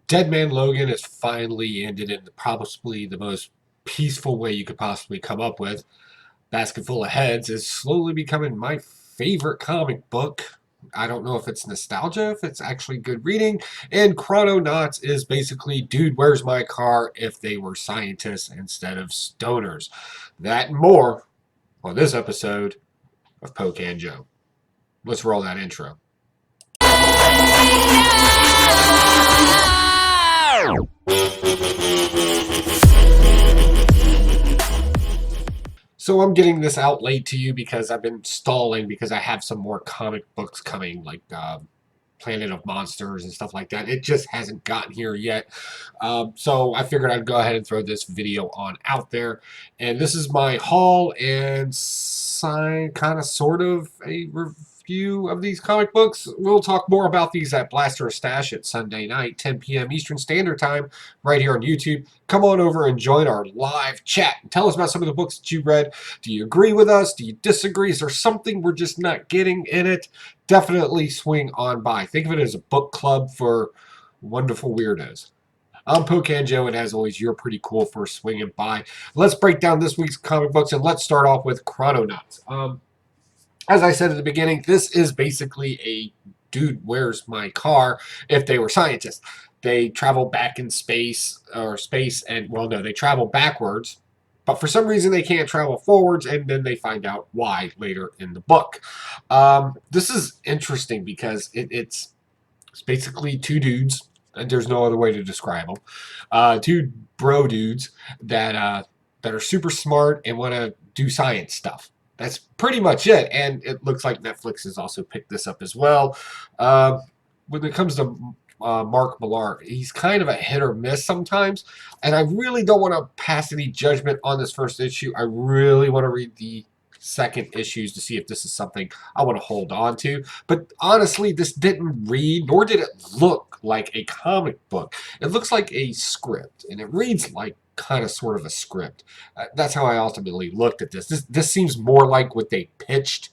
Dead Man Logan has finally ended in probably the most peaceful way you could possibly come up with. Basket Full of Heads is slowly becoming my favorite comic book. I don't know if it's nostalgia, if it's actually good reading. And Chrononauts is basically, dude, where's my car if they were scientists instead of stoners? That and more on this episode of Pocan Joe. Let's roll that intro. So I'm getting this out late to you because I've been stalling because I have some more comic books coming, like Planet of Monsters and stuff like that. It just hasn't gotten here yet. So I figured I'd go ahead and throw this video on out there. And this is my haul and kind of sort of a review of these comic books. We'll talk more about these at Blaster Stash at Sunday night, 10 p.m. Eastern Standard Time, right here on YouTube. Come on over and join our live chat. Tell us about some of the books that you read. Do you agree with us? Do you disagree? Is there something we're just not getting in it? Definitely swing on by. Think of it as a book club for wonderful weirdos. I'm Pocan Joe, and as always, you're pretty cool for swinging by. Let's break down this week's comic books, and let's start off with Chrononauts. As I said at the beginning, this is basically a dude, where's my car if they were scientists. They travel back in space, and, well, no, they travel backwards, but for some reason they can't travel forwards, and then they find out why later in the book. This is interesting because it's basically two dudes, and there's no other way to describe them. Two bro dudes that are super smart and want to do science stuff. That's pretty much it, and it looks like Netflix has also picked this up as well. When it comes to Mark Millar, he's kind of a hit or miss sometimes, and I really don't want to pass any judgment on this first issue. I really want to read the second issues to see if this is something I want to hold on to. But honestly, this didn't read, nor did it look like a comic book. It looks like a script, and it reads like kind of sort of a script. That's how I ultimately looked at this. This seems more like what they pitched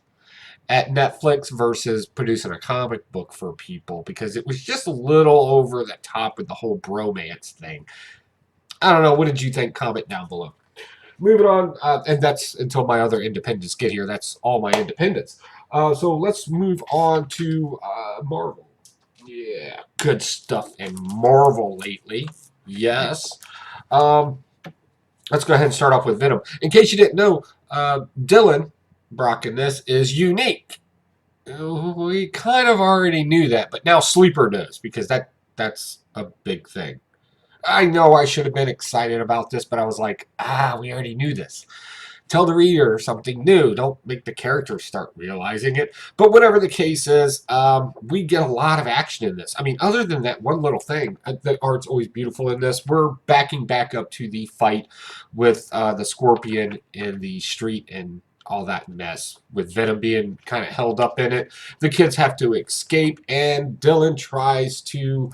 at Netflix versus producing a comic book for people, because it was just a little over the top with the whole bromance thing. I don't know. What did you think? Comment down below. Moving on, and that's until my other independents get here. That's all my independents. So let's move on to Marvel. Yeah, good stuff in Marvel lately. Yes. Let's go ahead and start off with Venom. In case you didn't know, Dylan Brock in this is unique. We kind of already knew that, but now Sleeper does, because that's a big thing. I know I should have been excited about this, but I was like, we already knew this. Tell the reader something new. Don't make the characters start realizing it. But whatever the case is, we get a lot of action in this. I mean, other than that one little thing, the art's always beautiful in this. We're backing back up to the fight with the Scorpion in the street and all that mess, with Venom being kind of held up in it. The kids have to escape, and Dylan tries to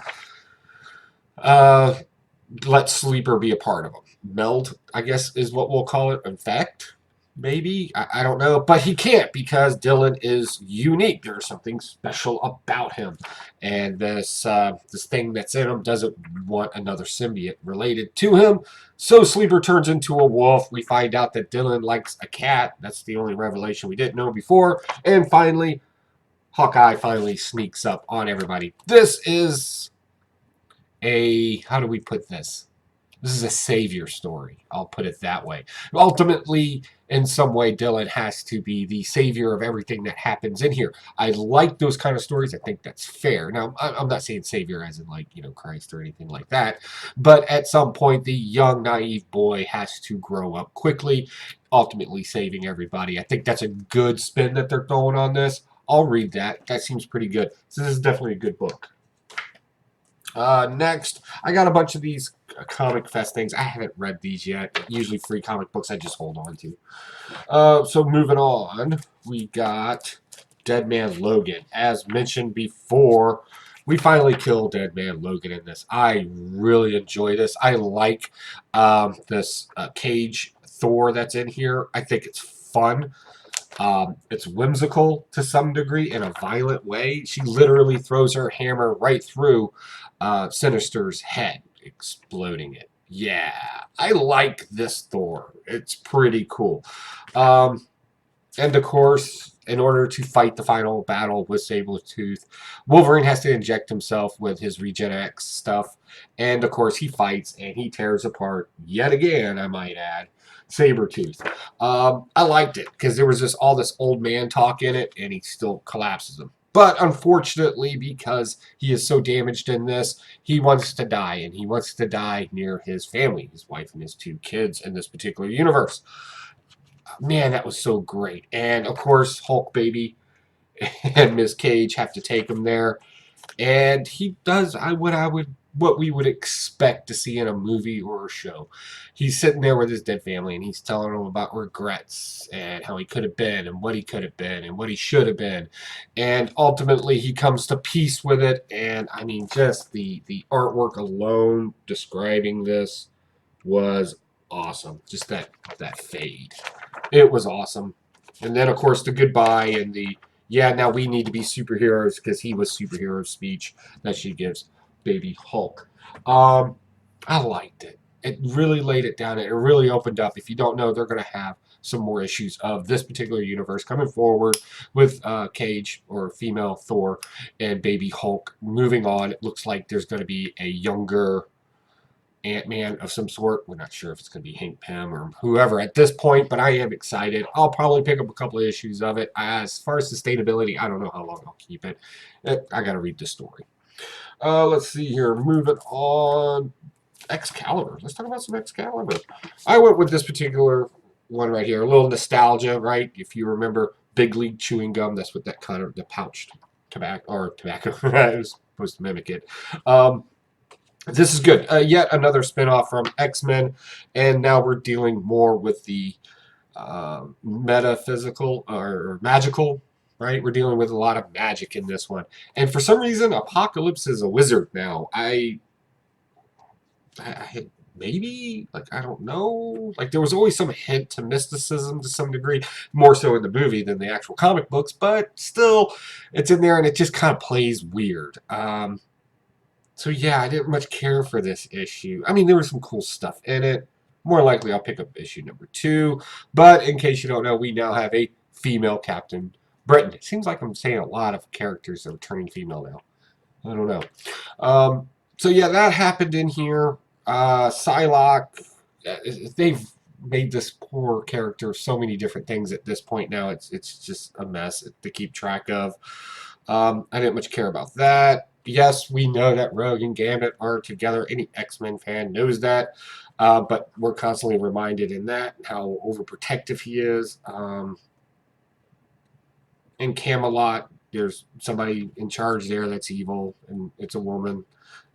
let Sleeper be a part of them. Meld, I guess, is what we'll call it. In fact, maybe. I don't know. But he can't, because Dylan is unique. There's something special about him. And this thing that's in him doesn't want another symbiote related to him. So Sleeper turns into a wolf. We find out that Dylan likes a cat. That's the only revelation we didn't know before. And finally, Hawkeye finally sneaks up on everybody. This is how do we put this? This is a savior story. I'll put it that way. Ultimately, in some way, Dylan has to be the savior of everything that happens in here. I like those kind of stories. I think that's fair. Now, I'm not saying savior as in, like, Christ or anything like that. But at some point, the young, naive boy has to grow up quickly, ultimately saving everybody. I think that's a good spin that they're throwing on this. I'll read that. That seems pretty good. So this is definitely a good book. Next, I got a bunch of these Comic Fest things. I haven't read these yet. Usually free comic books I just hold on to. So moving on, we got Dead Man Logan. As mentioned before, we finally killed Dead Man Logan in this. I really enjoy this. I like this Cage Thor that's in here. I think it's fun. It's whimsical to some degree in a violent way. She literally throws her hammer right through Sinister's head, exploding it. Yeah, I like this Thor. It's pretty cool. Um, and of course, in order to fight the final battle with Sabretooth, Wolverine has to inject himself with his Regen X stuff. And of course, he fights and he tears apart, yet again, I might add, Sabretooth. I liked it because there was just all this old man talk in it, and he still collapses him. But unfortunately, because he is so damaged in this, he wants to die, and he wants to die near his family, his wife and his 2 kids in this particular universe. Man, that was so great. And of course, Hulk Baby and Miss Cage have to take him there. And he does what we would expect to see in a movie or a show. He's sitting there with his dead family and he's telling them about regrets and how he could have been and what he could have been and what he should have been. And ultimately he comes to peace with it. And I mean, just the artwork alone describing this was awesome. Just that fade. It was awesome. And then, of course, the goodbye and the, yeah, now we need to be superheroes because he was superhero speech that she gives Baby Hulk. I liked it. It really laid it down. It really opened up. If you don't know, they're going to have some more issues of this particular universe coming forward with Cage or female Thor and Baby Hulk. Moving on, it looks like there's going to be a younger Ant-Man of some sort. We're not sure if it's going to be Hank Pym or whoever at this point, but I am excited. I'll probably pick up a couple of issues of it. As far as sustainability, I don't know how long I'll keep it. I got to read the story. Let's see here. Moving on. Excalibur. Let's talk about some Excalibur. I went with this particular one right here. A little nostalgia, right? If you remember Big League chewing gum, that's what that kind of, the pouched tobacco. It was supposed to mimic it. This is good. Yet another spinoff from X-Men, and now we're dealing more with the metaphysical or magical, right? We're dealing with a lot of magic in this one. And for some reason, Apocalypse is a wizard now. I maybe, like, I don't know. Like, there was always some hint to mysticism to some degree, more so in the movie than the actual comic books, but still, it's in there and it just kind of plays weird. So yeah, I didn't much care for this issue. I mean, there was some cool stuff in it. More likely I'll pick up issue number 2. But in case you don't know, we now have a female Captain Britain. It seems like I'm saying a lot of characters that are turning female now. I don't know. So yeah, that happened in here. Psylocke, they've made this poor character so many different things at this point now. It's just a mess to keep track of. I didn't much care about that. Yes, we know that Rogue and Gambit are together. Any X-Men fan knows that. But we're constantly reminded in that how overprotective he is. In Camelot, there's somebody in charge there that's evil, and it's a woman.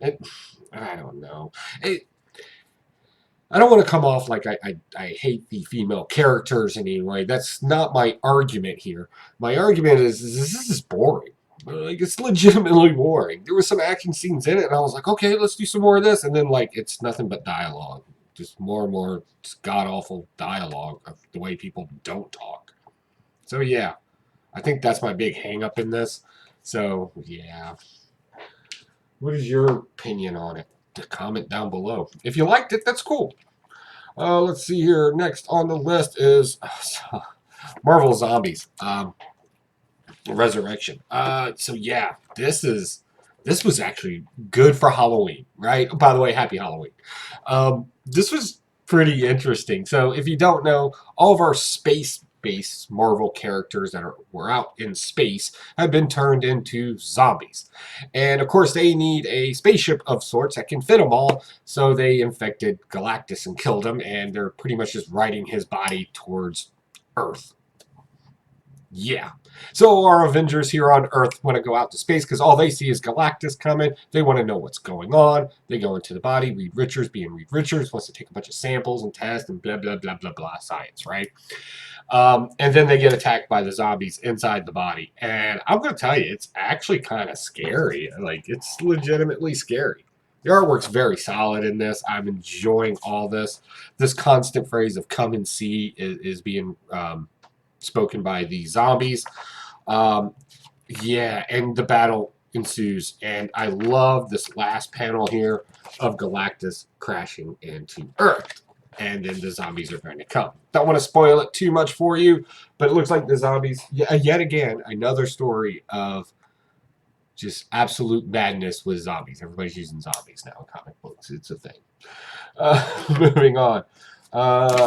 I don't know. I don't want to come off like I hate the female characters in any way. That's not my argument here. My argument is this is boring. Like, it's legitimately boring. There were some action scenes in it, and I was like, okay, let's do some more of this. And then, like, it's nothing but dialogue. Just more and more god-awful dialogue of the way people don't talk. So, yeah. I think that's my big hang-up in this. So, yeah. What is your opinion on it? Comment down below. If you liked it, that's cool. Let's see here. Next on the list is Marvel Zombies. Resurrection. So yeah, this was actually good for Halloween, right? By the way, happy Halloween. This was pretty interesting. So if you don't know, all of our space-based Marvel characters that were out in space have been turned into zombies. And of course, they need a spaceship of sorts that can fit them all. So they infected Galactus and killed him, and they're pretty much just riding his body towards Earth. Yeah. So our Avengers here on Earth want to go out to space because all they see is Galactus coming. They want to know what's going on. They go into the body. Reed Richards, being Reed Richards, wants to take a bunch of samples and test and blah, blah, blah, blah, blah, science, right? And then they get attacked by the zombies inside the body. And I'm going to tell you, it's actually kind of scary. Like, it's legitimately scary. The artwork's very solid in this. I'm enjoying all this. This constant phrase of come and see is being spoken by the zombies. Um, yeah, and the battle ensues. And I love this last panel here of Galactus crashing into Earth. And then the zombies are going to come. Don't want to spoil it too much for you, but it looks like the zombies, yet again, another story of just absolute madness with zombies. Everybody's using zombies now in comic books. It's a thing. Moving on.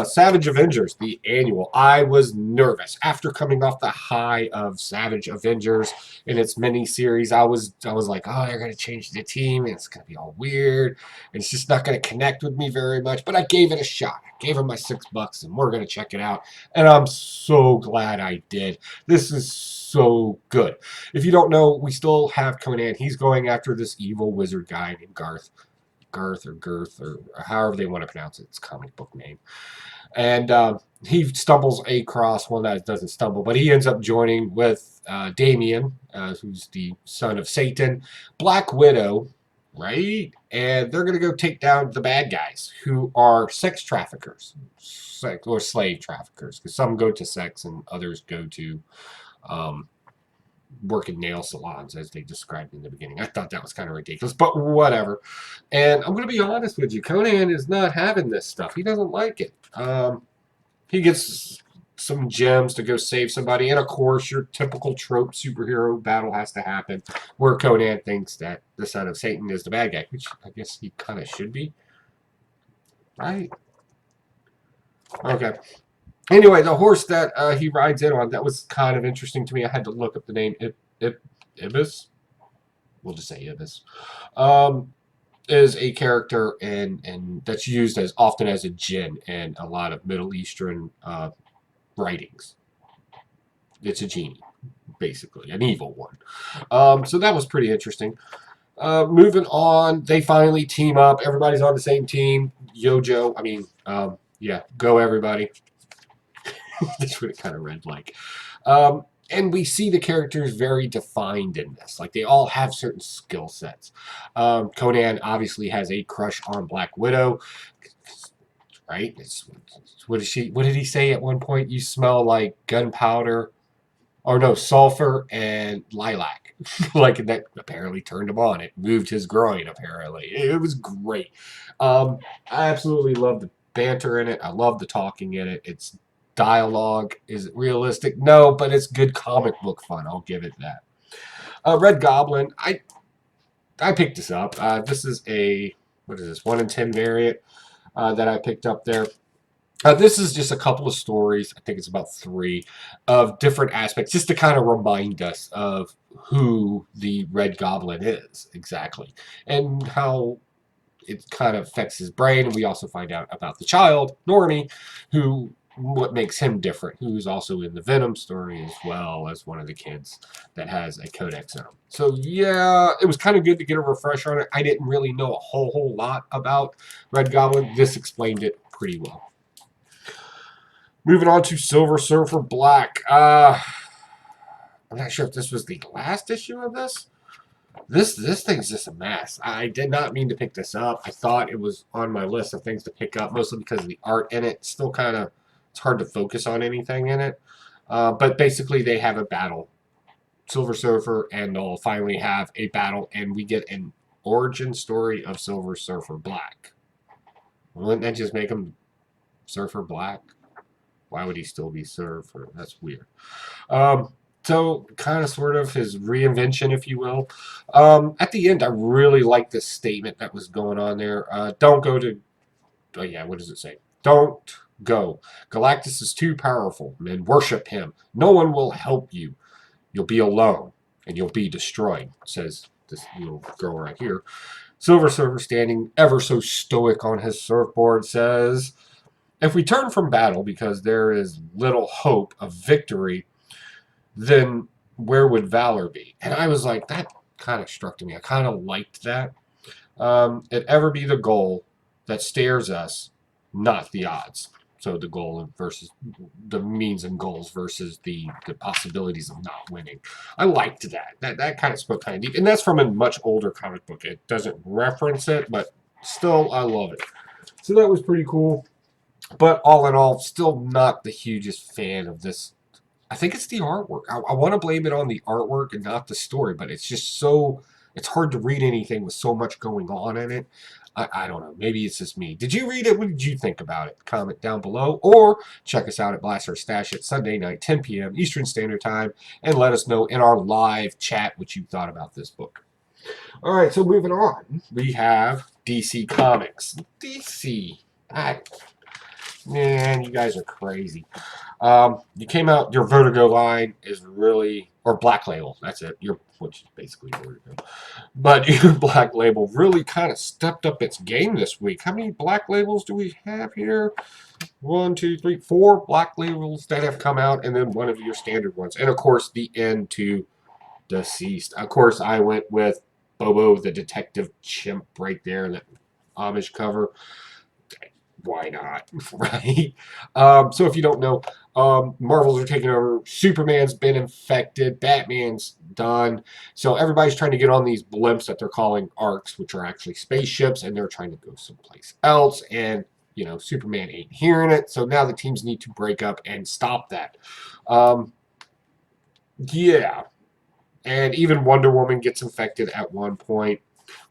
Savage Avengers, the annual. I was nervous after coming off the high of Savage Avengers in its mini series. I was like, oh, they're gonna change the team, and it's gonna be all weird, and it's just not gonna connect with me very much. But I gave it a shot. I gave it my $6, and we're gonna check it out. And I'm so glad I did. This is so good. If you don't know, we still have Conan. He's going after this evil wizard guy named Garth or Girth or however they want to pronounce it. It's a comic book name. And he stumbles across, well, that doesn't stumble, but he ends up joining with Damien, who's the son of Satan, Black Widow, right? And they're going to go take down the bad guys who are sex traffickers, or slave traffickers, because some go to sex and others go to work in nail salons, as they described in the beginning. I thought that was kind of ridiculous, but whatever. And I'm going to be honest with you, Conan is not having this stuff. He doesn't like it. He gets some gems to go save somebody, and of course, your typical trope superhero battle has to happen, where Conan thinks that the son of Satan is the bad guy, which I guess he kind of should be, right? Okay. Anyway, the horse that he rides in on, that was kind of interesting to me. I had to look up the name. Ibis? We'll just say Ibis. Is a character and that's used as often as a jinn in a lot of Middle Eastern writings. It's a genie, basically, an evil one. So that was pretty interesting. Moving on, they finally team up. Everybody's on the same team. Yojo, yeah, go everybody. That's what it kind of read like. And we see the characters very defined in this. Like, they all have certain skill sets. Conan obviously has a crush on Black Widow, right? What did he say at one point? You smell like gunpowder, or no, sulfur and lilac. Like, that apparently turned him on. It moved his groin, apparently. It was great. I absolutely love the banter in it. I love the talking in it. It's dialogue. Is it realistic? No, but it's good comic book fun. I'll give it that. Red Goblin. I picked this up. This is a, what is this, 1 in 10 variant that I picked up there. This is just a couple of stories, I think it's about 3, of different aspects, just to kind of remind us of who the Red Goblin is exactly, and how it kind of affects his brain. And we also find out about the child, Normie, what makes him different, who's also in the Venom story as well as one of the kids that has a codex in him. So yeah, it was kind of good to get a refresher on it. I didn't really know a whole lot about Red Goblin. This explained it pretty well. Moving on to Silver Surfer Black. I'm not sure if this was the last issue of this. This thing's just a mess. I did not mean to pick this up. I thought it was on my list of things to pick up, mostly because of the art in it. It's still kind of, it's hard to focus on anything in it. But basically, they have a battle. Silver Surfer and they'll finally have a battle, and we get an origin story of Silver Surfer Black. Wouldn't that just make him Surfer Black? Why would he still be Surfer? That's weird. So, kind of sort of his reinvention, if you will. At the end, I really like this statement that was going on there. Don't go to... Oh, yeah, what does it say? Don't go. Galactus is too powerful. Men worship him. No one will help you. You'll be alone, and you'll be destroyed, says this little girl right here. Silver Surfer, standing ever so stoic on his surfboard, says... If we turn from battle because there is little hope of victory, then where would valor be? And I was like, that kind of struck to me. I kind of liked that. It ever be the goal that stares us, not the odds. So the goal versus the means and goals versus the possibilities of not winning. I liked that. That kind of spoke kind of deep. And that's from a much older comic book. It doesn't reference it, but still, I love it. So that was pretty cool. But all in all, still not the hugest fan of this I think it's the artwork. I want to blame it on the artwork and not the story, but it's just so, it's hard to read anything with so much going on in it. I don't know. Maybe it's just me. Did you read it? What did you think about it? Comment down below or check us out at Blaster Stash at Sunday night, 10 p.m. Eastern Standard Time, and let us know in our live chat what you thought about this book. All right, so moving on, we have DC Comics. DC. Man, you guys are crazy. You came out, your Vertigo line is really, or Black Label, that's it, which is basically Vertigo. But your Black Label really kind of stepped up its game this week. How many Black Labels do we have here? 1, 2, 3, 4 Black Labels that have come out, and then one of your standard ones. And of course, the end to Deceased. Of course, I went with Bobo the Detective Chimp right there, that Amish cover. Why not, right? So if you don't know, Marvels are taking over. Superman's been infected. Batman's done. So everybody's trying to get on these blimps that they're calling arcs, which are actually spaceships, and they're trying to go someplace else. And, you know, Superman ain't hearing it. So now the teams need to break up and stop that. Yeah. And even Wonder Woman gets infected at one point.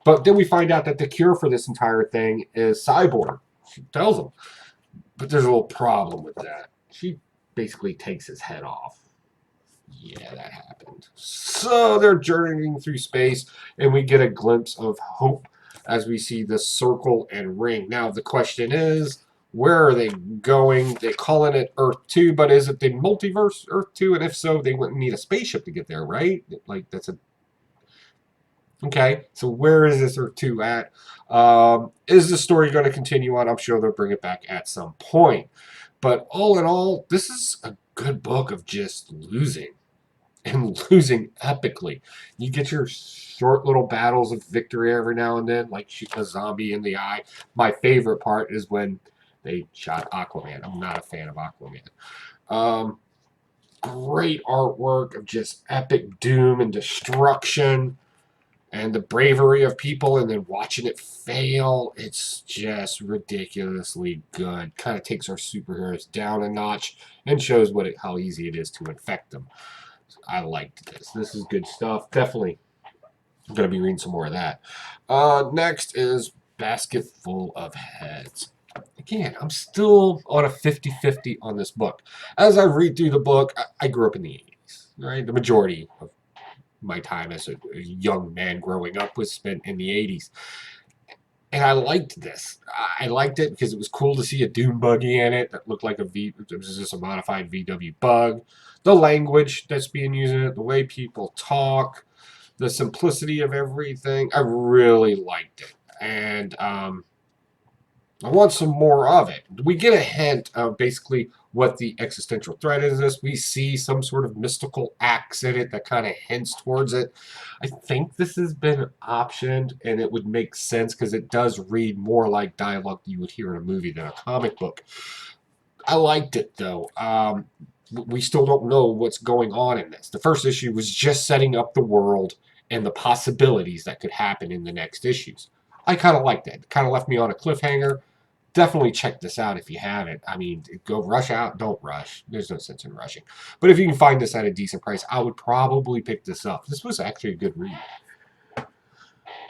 But then we find out that the cure for this entire thing is Cyborg. She tells him. But there's a little problem with that. She basically takes his head off. Yeah, that happened. So they're journeying through space, and we get a glimpse of hope as we see the circle and ring. Now, the question is, where are they going? They're calling it Earth 2, but is it the multiverse Earth 2? And if so, they wouldn't need a spaceship to get there, right? Like, that's a... Okay, so where is this Earth 2 at? Is the story going to continue on? I'm sure they'll bring it back at some point. But all in all, this is a good book of just losing. And losing epically. You get your short little battles of victory every now and then, like shooting a zombie in the eye. My favorite part is when they shot Aquaman. I'm not a fan of Aquaman. Great artwork of just epic doom and destruction. And the bravery of people, and then watching it fail, it's just ridiculously good. Kind of takes our superheroes down a notch and shows how easy it is to infect them. So I liked this. This is good stuff. Definitely going to be reading some more of that. Next is Basket Full of Heads. Again, I'm still on a 50-50 on this book. As I read through the book, I grew up in the 80s, right? The majority of my time as a young man growing up was spent in the 80s. And I liked this. I liked it because it was cool to see a dune buggy in it that looked like it was just a modified VW bug. The language that's being used in it, the way people talk, the simplicity of everything. I really liked it. And I want some more of it. We get a hint of basically what the existential threat is. We see some sort of mystical acts in it that kind of hints towards it. I think this has been optioned, and it would make sense because it does read more like dialogue you would hear in a movie than a comic book. I liked it, though. We still don't know what's going on in this. The first issue was just setting up the world and the possibilities that could happen in the next issues. I kind of liked that. It kind of left me on a cliffhanger. Definitely check this out if you haven't. I mean, go rush out. Don't rush. There's no sense in rushing. But if you can find this at a decent price, I would probably pick this up. This was actually a good read.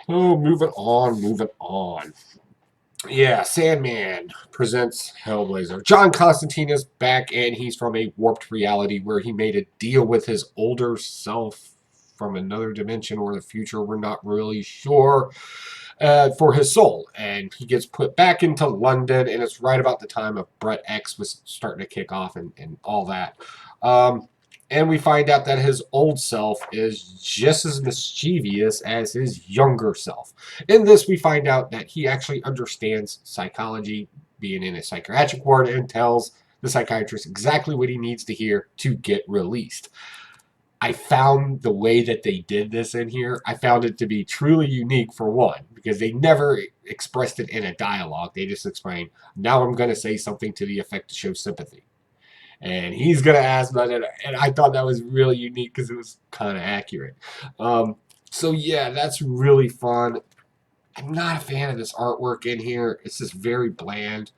Oh, moving on, moving on. Yeah, Sandman presents Hellblazer. John Constantine is back, and he's from a warped reality where he made a deal with his older self from another dimension or the future. We're not really sure. For his soul, and he gets put back into London, and it's right about the time of Brett X was starting to kick off and all that. And we find out that his old self is just as mischievous as his younger self. In this, we find out that he actually understands psychology, being in a psychiatric ward, and tells the psychiatrist exactly what he needs to hear to get released. I found the way that they did this in here, I found it to be truly unique for one, because they never expressed it in a dialogue. They just explained, now I'm going to say something to the effect to show sympathy. And he's going to ask about it. And I thought that was really unique because it was kind of accurate. So yeah, that's really fun. I'm not a fan of this artwork in here. It's just very bland.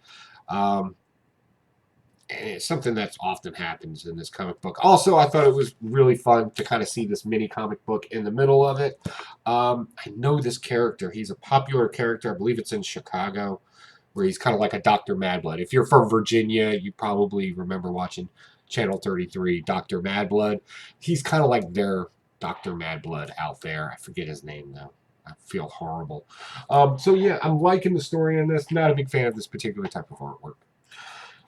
And it's something that often happens in this comic book. Also, I thought it was really fun to kind of see this mini comic book in the middle of it. I know this character. He's a popular character. I believe it's in Chicago, where he's kind of like a Dr. Madblood. If you're from Virginia, you probably remember watching Channel 33, Dr. Madblood. He's kind of like their Dr. Madblood out there. I forget his name, though. I feel horrible. So, yeah, I'm liking the story in this. Not a big fan of this particular type of artwork.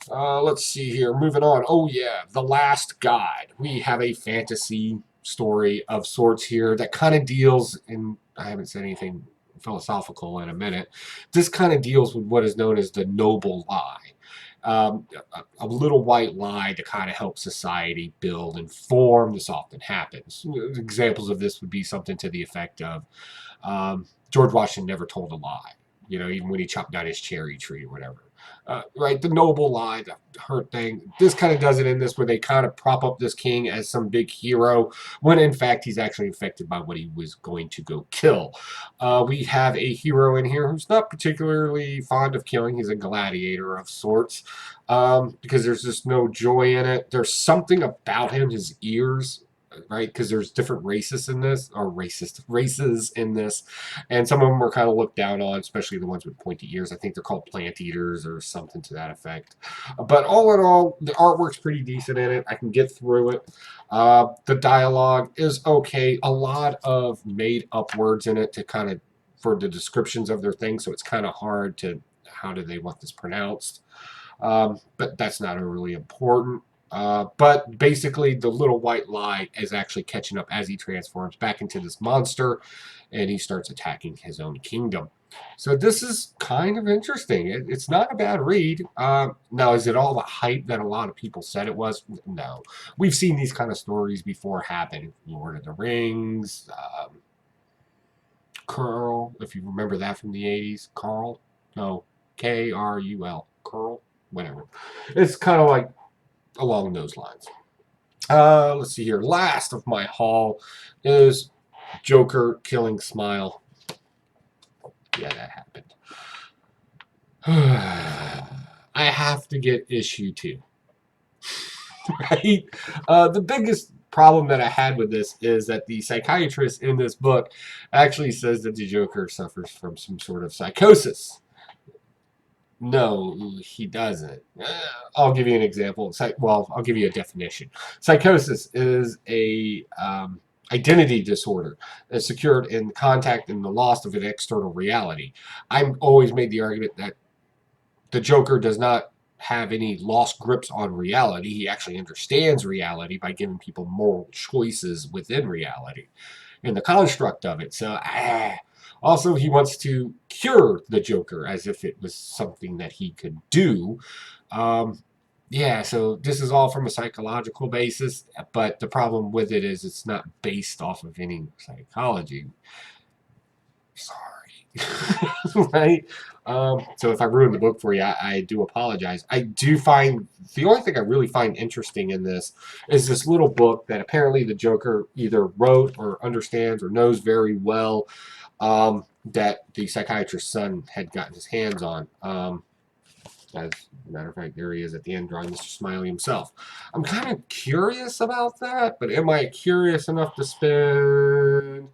Let's see here. Moving on. Oh, yeah. The Last God. We have a fantasy story of sorts here that kind of deals, and I haven't said anything philosophical in a minute. This kind of deals with what is known as the noble lie. A little white lie to kind of help society build and form. This often happens. Examples of this would be something to the effect of George Washington never told a lie, even when he chopped down his cherry tree or whatever. Right, the noble lie, the hurt thing. This kind of does it in this where they kind of prop up this king as some big hero when in fact he's actually affected by what he was going to go kill. We have a hero in here who's not particularly fond of killing. He's a gladiator of sorts because there's just no joy in it. There's something about him, his ears, right? Because there's different races in this, or races in this, and some of them are kind of looked down on, especially the ones with pointy ears. I think they're called plant eaters or something to that effect. But all in all, the artwork's pretty decent in it. I can get through it. The dialogue is okay. A lot of made up words in it to kind of for the descriptions of their things, so it's kind of hard to how do they want this pronounced. But that's not really important. But basically, the little white lie is actually catching up as he transforms back into this monster, and he starts attacking his own kingdom. So this is kind of interesting. It's not a bad read. Now, is it all the hype that a lot of people said it was? No. We've seen these kind of stories before happen. Lord of the Rings, Curl, if you remember that from the 80s. Carl? No. Krul. Curl? Whatever. It's kind of like along those lines. Let's see here. Last of my haul is Joker killing Smile. Yeah, that happened. I have to get issue 2. Right? The biggest problem that I had with this is that the psychiatrist in this book actually says that the Joker suffers from some sort of psychosis. No, he doesn't. I'll give you an example. I'll give you a definition. Psychosis is a identity disorder that's secured in contact and the loss of an external reality. I've always made the argument that the Joker does not have any lost grips on reality. He actually understands reality by giving people moral choices within reality and the construct of it. So, also, he wants to cure the Joker as if it was something that he could do. Yeah, so this is all from a psychological basis, but the problem with it is it's not based off of any psychology. Sorry. Right? So if I ruined the book for you, I do apologize. I do find, the only thing I really find interesting in this is this little book that apparently the Joker either wrote or understands or knows very well. That the psychiatrist's son had gotten his hands on. As a matter of fact, there he is at the end drawing Mr. Smiley himself. I'm kind of curious about that, but am I curious enough to spend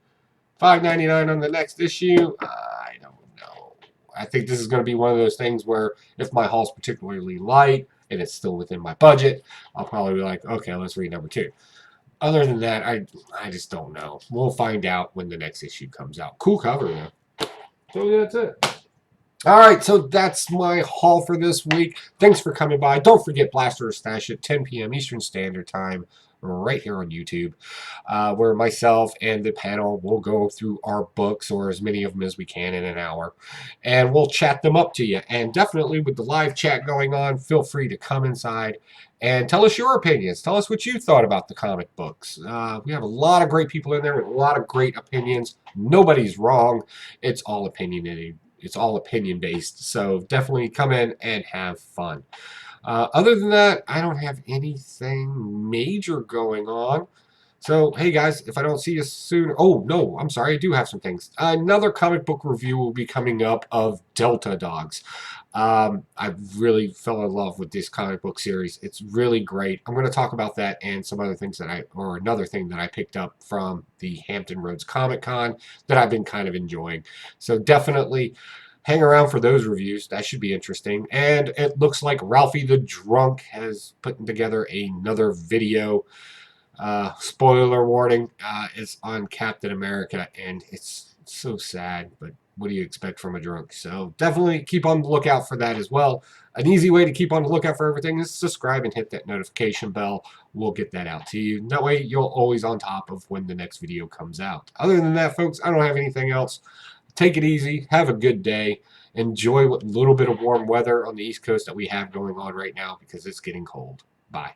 $5.99 on the next issue? I don't know. I think this is going to be one of those things where if my haul's particularly light and it's still within my budget, I'll probably be like, okay, let's read number 2. Other than that, I just don't know. We'll find out when the next issue comes out. Cool cover, though. So that's it. All right, so that's my haul for this week. Thanks for coming by. Don't forget Blaster or Stash at 10 p.m. Eastern Standard Time right here on YouTube, where myself and the panel will go through our books, or as many of them as we can in an hour, and we'll chat them up to you. And definitely with the live chat going on, feel free to come inside and tell us your opinions. Tell us what you thought about the comic books. We have a lot of great people in there with a lot of great opinions. Nobody's wrong. It's all opinionated. It's all opinion based. So definitely come in and have fun. Other than that, I don't have anything major going on. So, hey guys, if I don't see you soon, oh no, I'm sorry, I do have some things. Another comic book review will be coming up of Delta Dogs. I really fell in love with this comic book series. It's really great. I'm going to talk about that and some other things or another thing that I picked up from the Hampton Roads Comic Con that I've been kind of enjoying. So definitely hang around for those reviews. That should be interesting. And it looks like Ralphie the Drunk has put together another video. Spoiler warning, is on Captain America, and it's so sad, but what do you expect from a drunk? So definitely keep on the lookout for that as well. An easy way to keep on the lookout for everything is subscribe and hit that notification bell. We'll get that out to you. That way you'll always on top of when the next video comes out. Other than that, folks, I don't have anything else. Take it easy. Have a good day. Enjoy what little bit of warm weather on the East Coast that we have going on right now because it's getting cold. Bye.